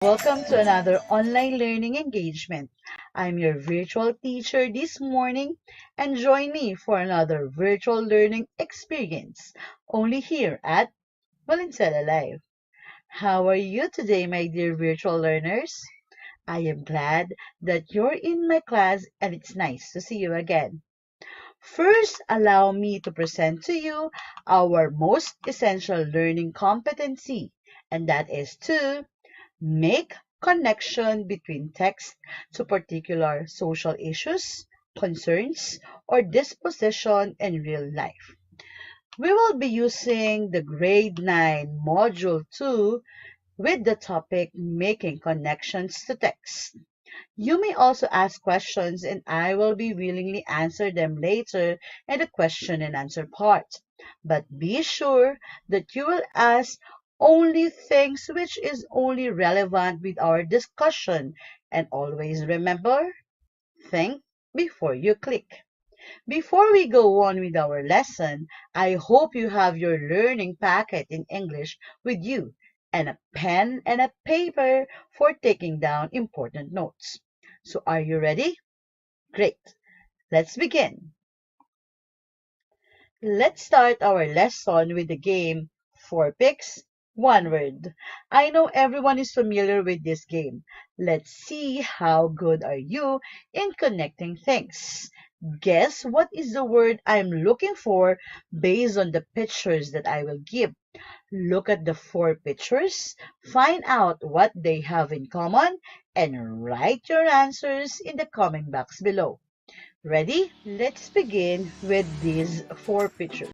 Welcome to another online learning engagement. I'm your virtual teacher this morning, and join me for another virtual learning experience only here at Valenzuela Live. How are you today, my dear virtual learners? I am glad that you're in my class and it's nice to see you again. First, allow me to present to you our most essential learning competency, and that is to make connection between text to particular social issues, concerns, or disposition in real life. We will be using the grade 9 module 2 with the topic making connections to text. You may also ask questions and I will be willingly answer them later in the question and answer part. But be sure that you will ask only things which is only relevant with our discussion, and always remember, think before you click. Before we go on with our lesson, I hope you have your learning packet in English with you and a pen and a paper for taking down important notes. So are you ready? Great. Let's begin. Let's start our lesson with the game 4 picks, 1 word. I know everyone is familiar with this game. Let's see how good are you in connecting things. Guess what is the word I'm looking for based on the pictures that I will give. Look at the 4 pictures, find out what they have in common, and write your answers in the comment box below. Ready? Let's begin with these 4 pictures.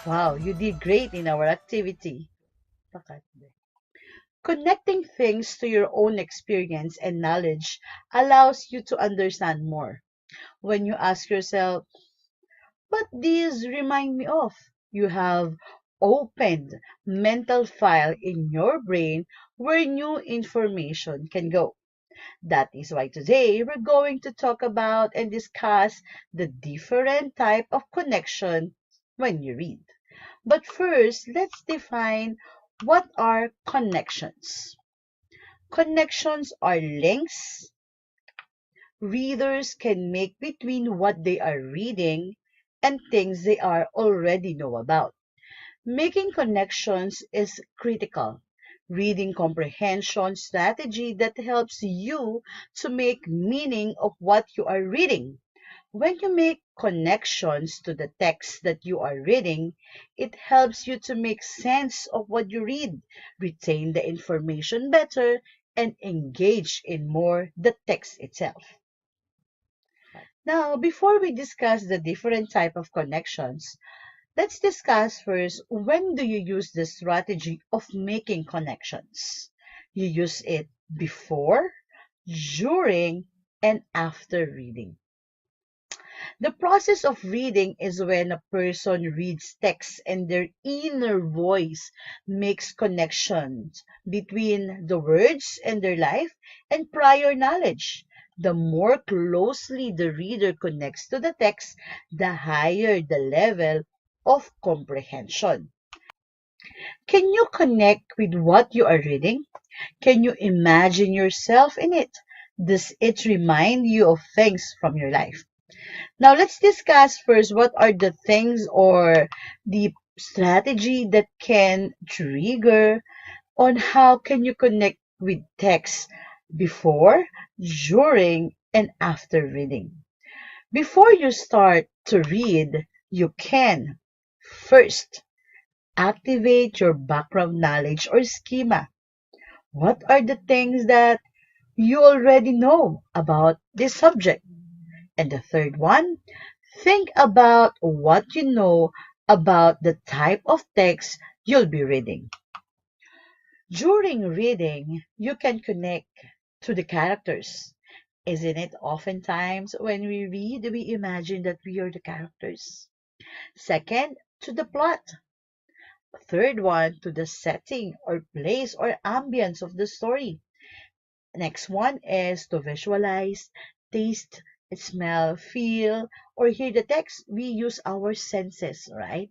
Wow, you did great in our activity. Connecting things to your own experience and knowledge allows you to understand more. When you ask yourself, what these remind me of? You have opened mental file in your brain where new information can go. That is why today we're going to talk about and discuss the different type of connection when you read. But first, let's define what are connections. Connections are links, readers can make between what they are reading and things they are already know about. Making connections is critical. Reading comprehension strategy that helps you to make meaning of what you are reading. When you make connections to the text that you are reading, it helps you to make sense of what you read, retain the information better, and engage in more the text itself. Now, before we discuss the different type of connections, let's discuss first, when do you use the strategy of making connections? You use it before, during, and after reading. The process of reading is when a person reads text and their inner voice makes connections between the words and their life and prior knowledge. The more closely the reader connects to the text, the higher the level of comprehension. Can you connect with what you are reading? Can you imagine yourself in it? Does it remind you of things from your life? Now let's discuss first what are the things or the strategy that can trigger on how can you connect with text before, during, and after reading. Before you start to read, you can first activate your background knowledge or schema. What are the things that you already know about this subject? And the third one, think about what you know about the type of text you'll be reading. During reading, you can connect to the characters. Isn't it oftentimes when we read, we imagine that we are the characters? Second, to the plot. Third one, to the setting or place or ambience of the story. Next one is to visualize, taste, smell, feel, or hear the text. We use our senses, right?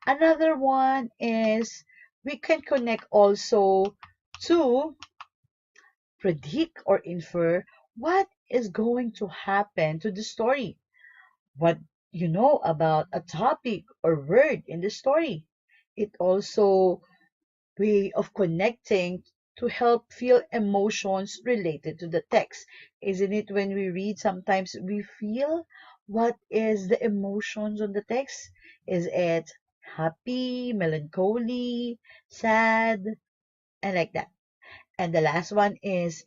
Another one is we can connect also to predict or infer what is going to happen to the story, what you know about a topic or word in the story. It also way of connecting to help feel emotions related to the text. Isn't it when we read, sometimes we feel what is the emotions on the text? Is it happy, melancholy, sad, and like that? And the last one is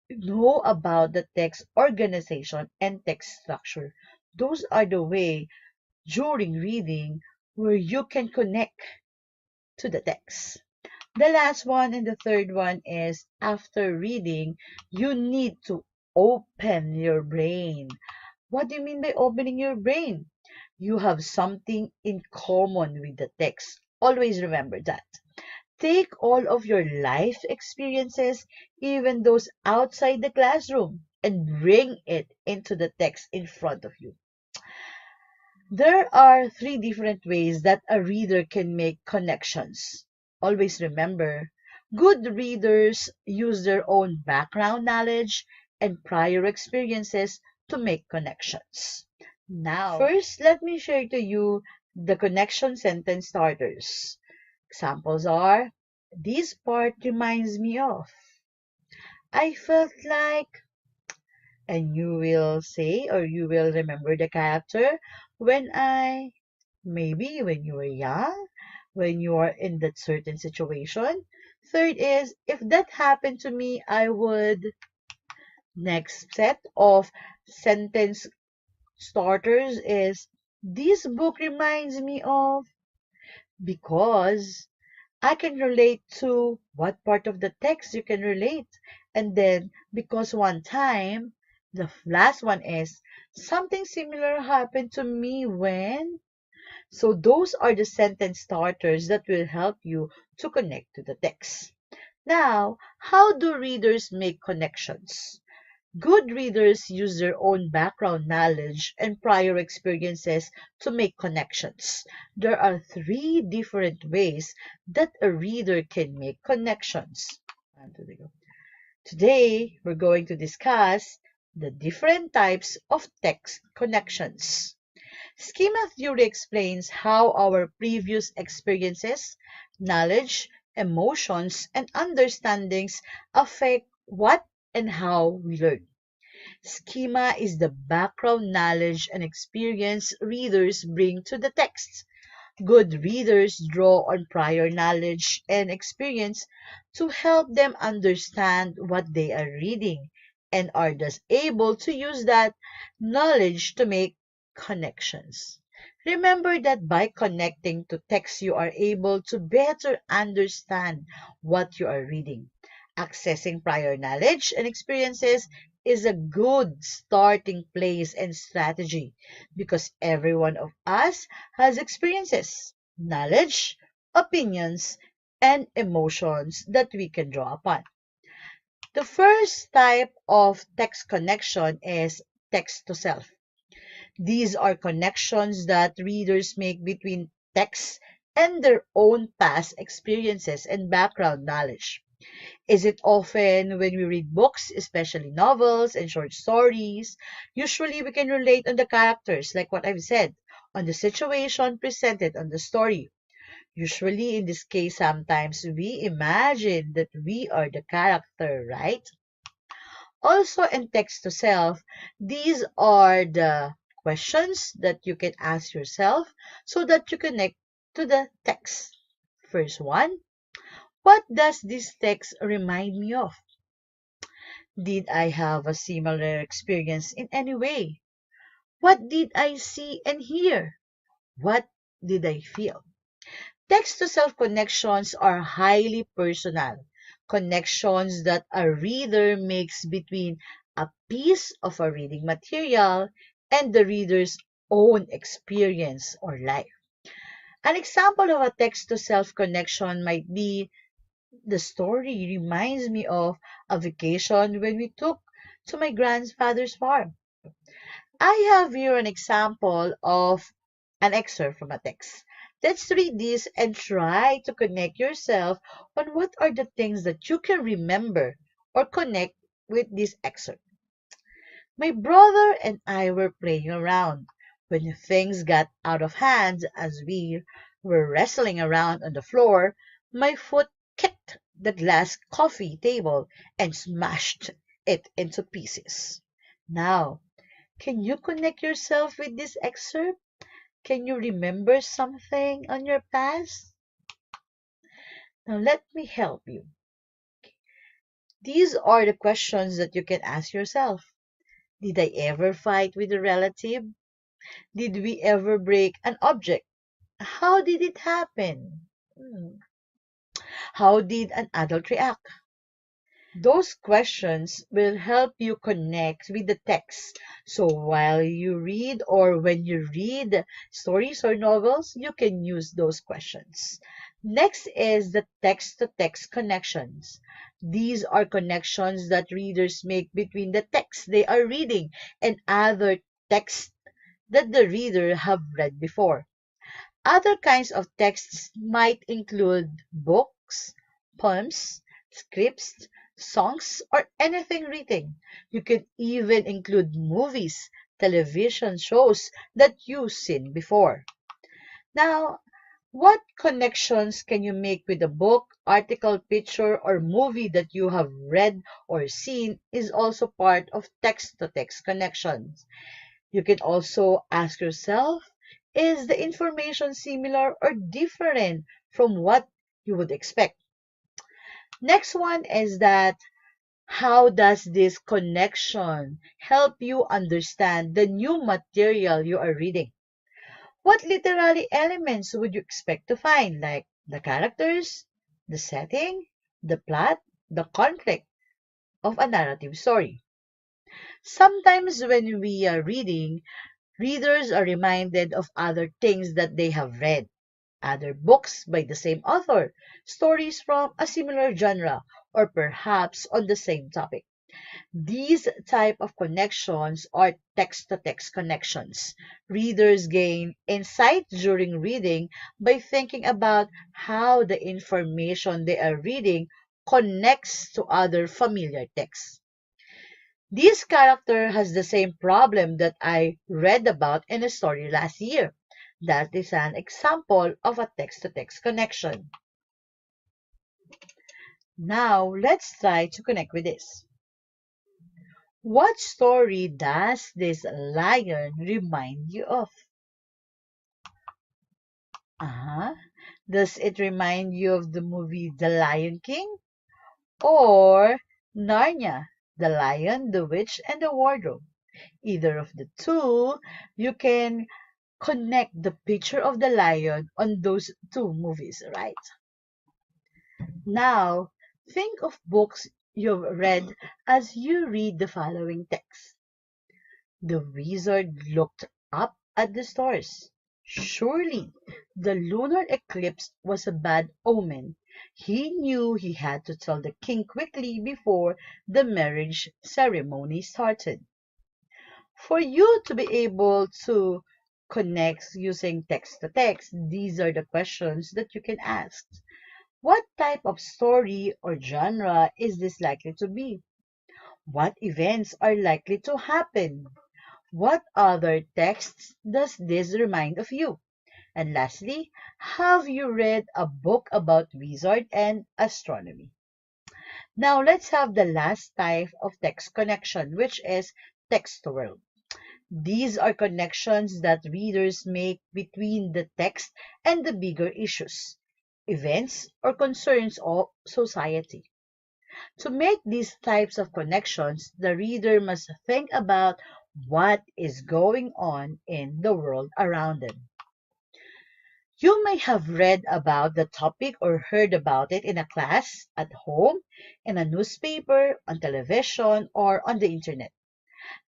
know about the text organization and text structure. Those are the way during reading where you can connect to the text. The last one and the third one is after reading, you need to open your brain. What do you mean by opening your brain? You have something in common with the text. Always remember that. Take all of your life experiences, even those outside the classroom, and bring it into the text in front of you. There are three different ways that a reader can make connections. Always remember, good readers use their own background knowledge and prior experiences to make connections. Now, first, let me share to you the connection sentence starters. Examples are, this part reminds me of, I felt like, and you will say or you will remember the character, when I, maybe when you were young, when you are in that certain situation. Third is, if that happened to me, I would. Next set of sentence starters is, this book reminds me of, because I can relate to what part of the text you can relate. And then, because one time, the last one is, something similar happened to me when. So those are the sentence starters that will help you to connect to the text. Now, how do readers make connections? Good readers use their own background knowledge and prior experiences to make connections. There are three different ways that a reader can make connections. Today, we're going to discuss the different types of text connections. Schema theory explains how our previous experiences, knowledge, emotions, and understandings affect what and how we learn. Schema is the background knowledge and experience readers bring to the text. Good readers draw on prior knowledge and experience to help them understand what they are reading and are thus able to use that knowledge to make connections. Remember that by connecting to text, you are able to better understand what you are reading. Accessing prior knowledge and experiences is a good starting place and strategy because every one of us has experiences, knowledge, opinions, and emotions that we can draw upon. The first type of text connection is text to self. These are connections that readers make between text and their own past experiences and background knowledge. Is it often when we read books, especially novels and short stories? Usually we can relate on the characters, like what I've said, on the situation presented on the story. Usually, in this case, sometimes we imagine that we are the character, right? Also, in text to self, these are the questions that you can ask yourself so that you connect to the text. First one, what does this text remind me of? Did I have a similar experience in any way? What did I see and hear? What did I feel? Text-to-self connections are highly personal, connections that a reader makes between a piece of a reading material and the reader's own experience or life. An example of a text-to-self connection might be the story reminds me of a vacation when we took to my grandfather's farm. I have here an example of an excerpt from a text. Let's read this and try to connect yourself on what are the things that you can remember or connect with this excerpt. My brother and I were playing around when things got out of hand as we were wrestling around on the floor. My foot kicked the glass coffee table and smashed it into pieces. Now, can you connect yourself with this excerpt? Can you remember something on your past? Now let me help you. These are the questions that you can ask yourself. Did I ever fight with a relative? Did we ever break an object? How did it happen? How did an adult react? Those questions will help you connect with the text. So while you read or when you read stories or novels, you can use those questions. Next is the text-to-text connections. These are connections that readers make between the text they are reading and other texts that the reader have read before. Other kinds of texts might include books, poems, scripts, songs, or anything written. You can even include movies, television shows that you've seen before. Now, what connections can you make with a book, article, picture, or movie that you have read or seen is also part of text-to-text connections. You can also ask yourself, is the information similar or different from what you would expect? Next one is that how does this connection help you understand the new material you are reading? What literary elements would you expect to find, like the characters, the setting, the plot, the conflict of a narrative story? Sometimes when we are reading, readers are reminded of other things that they have read, other books by the same author, stories from a similar genre, or perhaps on the same topic. These type of connections are text-to-text connections. Readers gain insight during reading by thinking about how the information they are reading connects to other familiar texts. This character has the same problem that I read about in a story last year. That is an example of a text-to-text connection. Now, let's try to connect with this. What story does this lion remind you of? Uh-huh. Does it remind you of the movie The Lion King? Or Narnia, The Lion, the Witch, and the Wardrobe? Either of the two, you can connect the picture of the lion on those two movies, right? Now, think of books you've read as you read the following text. The wizard looked up at the stars. Surely, the lunar eclipse was a bad omen. He knew he had to tell the king quickly before the marriage ceremony started. For you to be able to connect using text to text, these are the questions that you can ask. What type of story or genre is this likely to be? What events are likely to happen? What other texts does this remind of you? And lastly, have you read a book about wizard and astronomy? Now let's have the last type of text connection, which is text to world. These are connections that readers make between the text and the bigger issues, events, or concerns of society. To make these types of connections, the reader must think about what is going on in the world around them. You may have read about the topic or heard about it in a class, at home, in a newspaper, on television, or on the internet.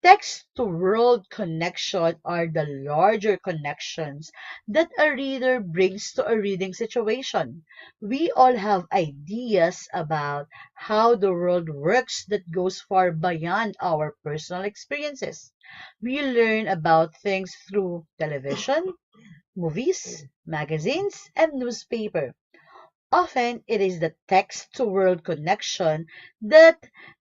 Text-to-world connection are the larger connections that a reader brings to a reading situation. We all have ideas about how the world works that goes far beyond our personal experiences. We learn about things through television, movies, magazines, and newspaper. Often it is the text-to-world connection that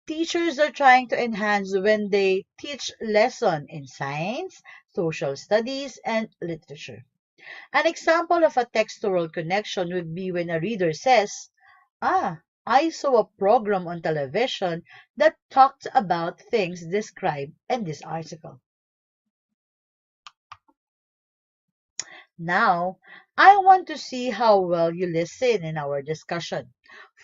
teachers are trying to enhance when they teach lesson in science, social studies, and literature. An example of a text-to-world connection would be when a reader says, "Ah, I saw a program on television that talked about things described in this article." Now, I want to see how well you listen in our discussion.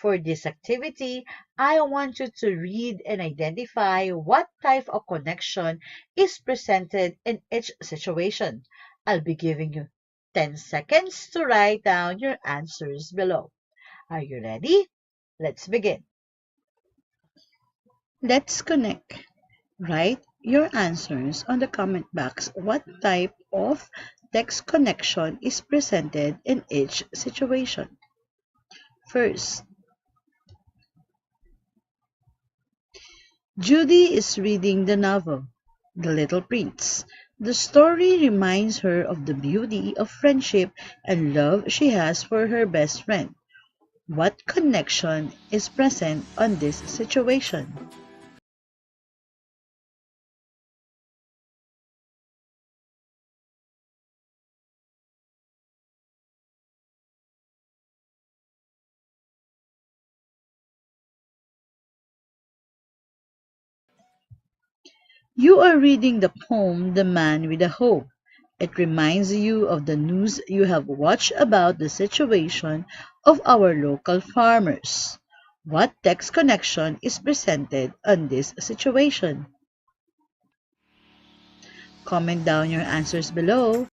For this activity, I want you to read and identify what type of connection is presented in each situation. I'll be giving you 10 seconds to write down your answers below. Are you ready? Let's begin. Let's connect. Write your answers on the comment box. What type of text connection is presented in each situation? First, Judy is reading the novel, The Little Prince. The story reminds her of the beauty of friendship and love she has for her best friend. What connection is present on this situation? You are reading the poem The Man with a Hoe. It reminds you of the news you have watched about the situation of our local farmers. What text connection is presented on this situation? Comment down your answers below.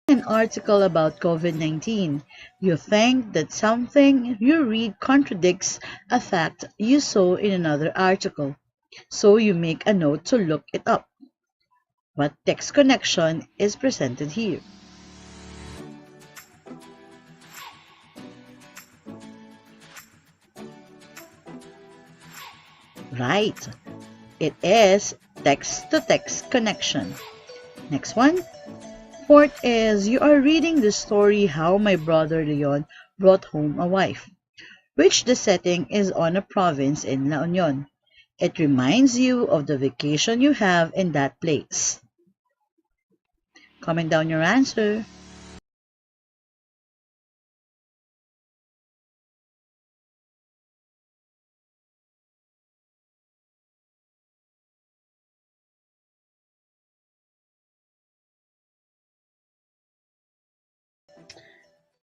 An article about COVID-19. You think that something you read contradicts a fact you saw in another article, so you make a note to look it up. What text connection is presented here? Right. It is text-to-text connection. Next one. Fourth is you are reading the story How My Brother Leon Brought Home a Wife, which the setting is on a province in La Union. It reminds you of the vacation you have in that place. Comment down your answer.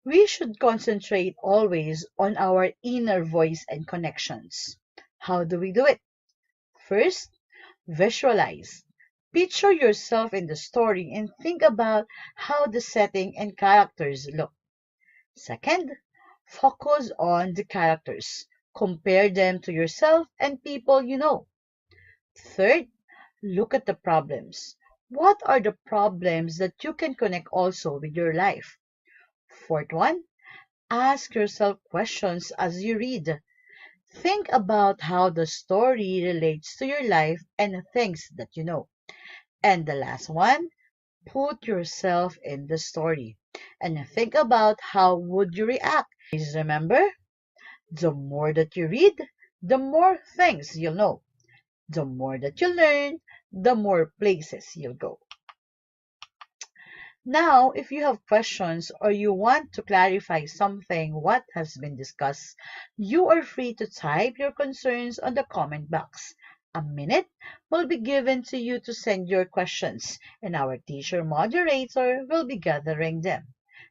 We should concentrate always on our inner voice and connections. How do we do it? First, visualize. Picture yourself in the story and think about how the setting and characters look. Second, focus on the characters. Compare them to yourself and people you know. Third, look at the problems. What are the problems that you can connect also with your life? Fourth one, ask yourself questions as you read. Think about how the story relates to your life and things that you know. And the last one, put yourself in the story and think about how would you react. Please remember, the more that you read, the more things you'll know. The more that you learn, the more places you'll go. Now, if you have questions or you want to clarify something what has been discussed, you are free to type your concerns on the comment box. A minute will be given to you to send your questions, and our teacher moderator will be gathering them.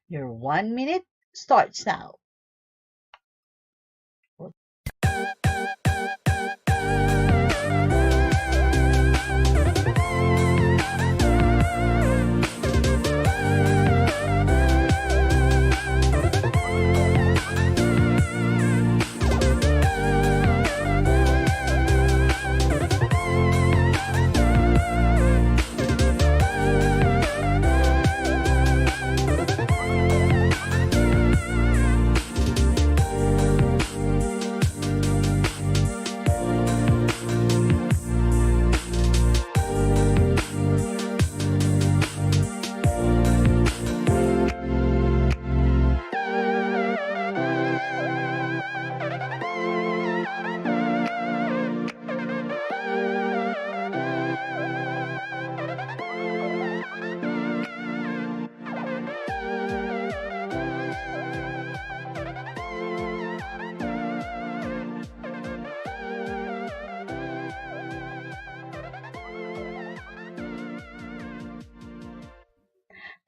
Your 1 minute starts now.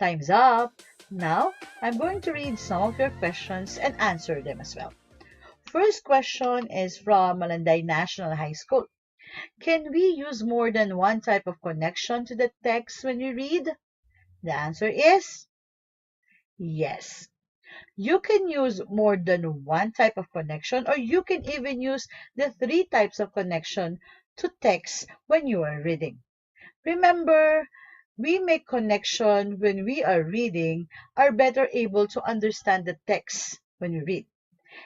Time's up. Now, I'm going to read some of your questions and answer them as well. First question is from Malanday National High School. Can we use more than one type of connection to the text when we read? The answer is yes. You can use more than one type of connection, or you can even use the three types of connection to text when you are reading. Remember, we make connection when we are reading, are better able to understand the text when we read.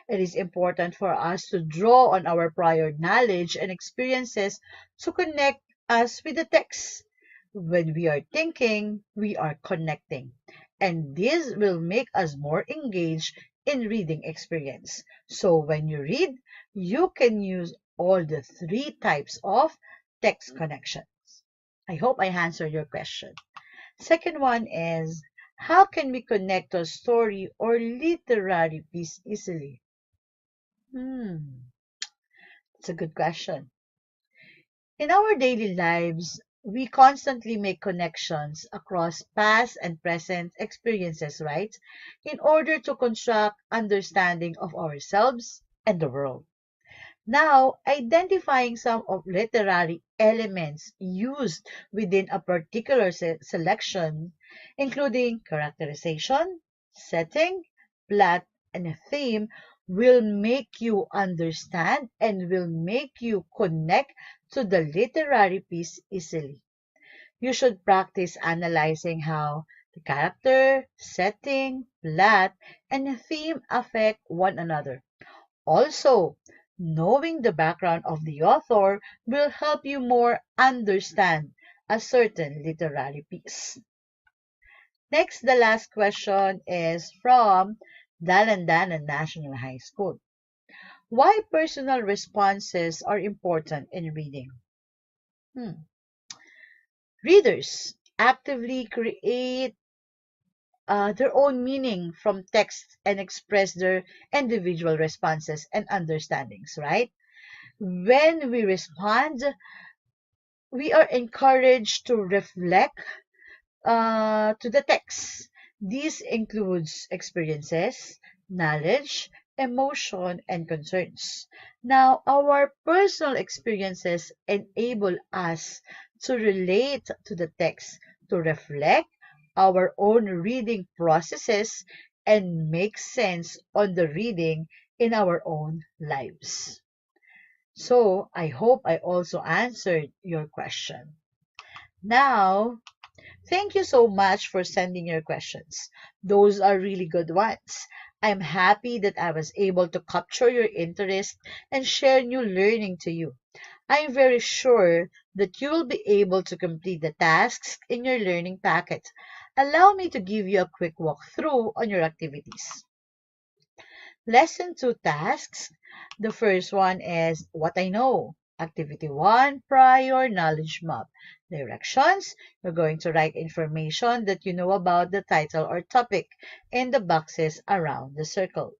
It is important for us to draw on our prior knowledge and experiences to connect us with the text. When we are thinking, we are connecting. And this will make us more engaged in reading experience. So when you read, you can use all the three types of text connections. I hope I answered your question. Second one is, how can we connect a story or literary piece easily? It's a good question. In our daily lives, we constantly make connections across past and present experiences, right? In order to construct understanding of ourselves and the world. Now, identifying some of literary elements used within a particular selection, including characterization, setting, plot, and a theme, will make you understand and will make you connect to the literary piece easily. You should practice analyzing how the character, setting, plot, and theme affect one another. Also, Knowing the background of the author will help you more understand a certain literary piece. Next, the last question is from Dalandanan National High School. Why personal responses are important in reading? Hmm. Readers actively create their own meaning from text and express their individual responses and understandings, right? When we respond, we are encouraged to reflect to the text. This includes experiences, knowledge, emotion, and concerns. Now, our personal experiences enable us to relate to the text, to reflect our own reading processes, and make sense on the reading in our own lives. So, I hope I also answered your question. Now, thank you so much for sending your questions. Those are really good ones. I'm happy that I was able to capture your interest and share new learning to you. I'm very sure that you will be able to complete the tasks in your learning packet. Allow me to give you a quick walkthrough on your activities. Lesson 2 tasks. The first one is What I Know. Activity 1, Prior Knowledge Map. Directions. You're going to write information that you know about the title or topic in the boxes around the circle.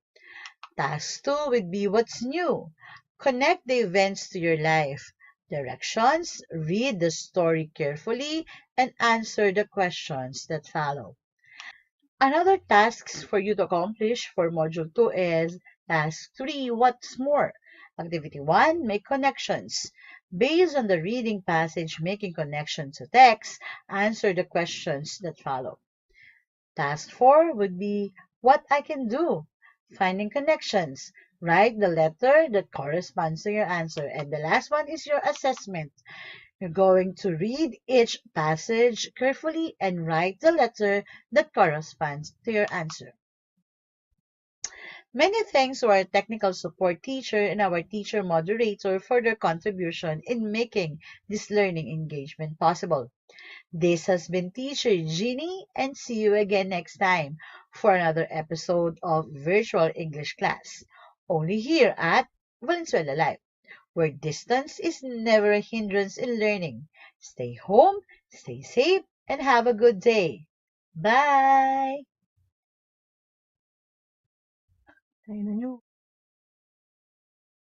Task 2 would be What's New. Connect the events to your life. Directions. Read the story carefully and answer the questions that follow. Another tasks for you to accomplish for Module 2 is Task 3, What's More? Activity 1, Make Connections. Based on the reading passage making connection to text, answer the questions that follow. Task 4 would be What I Can Do? Finding connections. Write the letter that corresponds to your answer. And the last one is your assessment. You're going to read each passage carefully and write the letter that corresponds to your answer. Many thanks to our technical support teacher and our teacher moderator for their contribution in making this learning engagement possible. This has been Teacher Jeannie, and see you again next time for another episode of Virtual English Class, only here at Valenzuela Live, where distance is never a hindrance in learning. Stay home, stay safe, and have a good day. Bye! Tayo na nyo.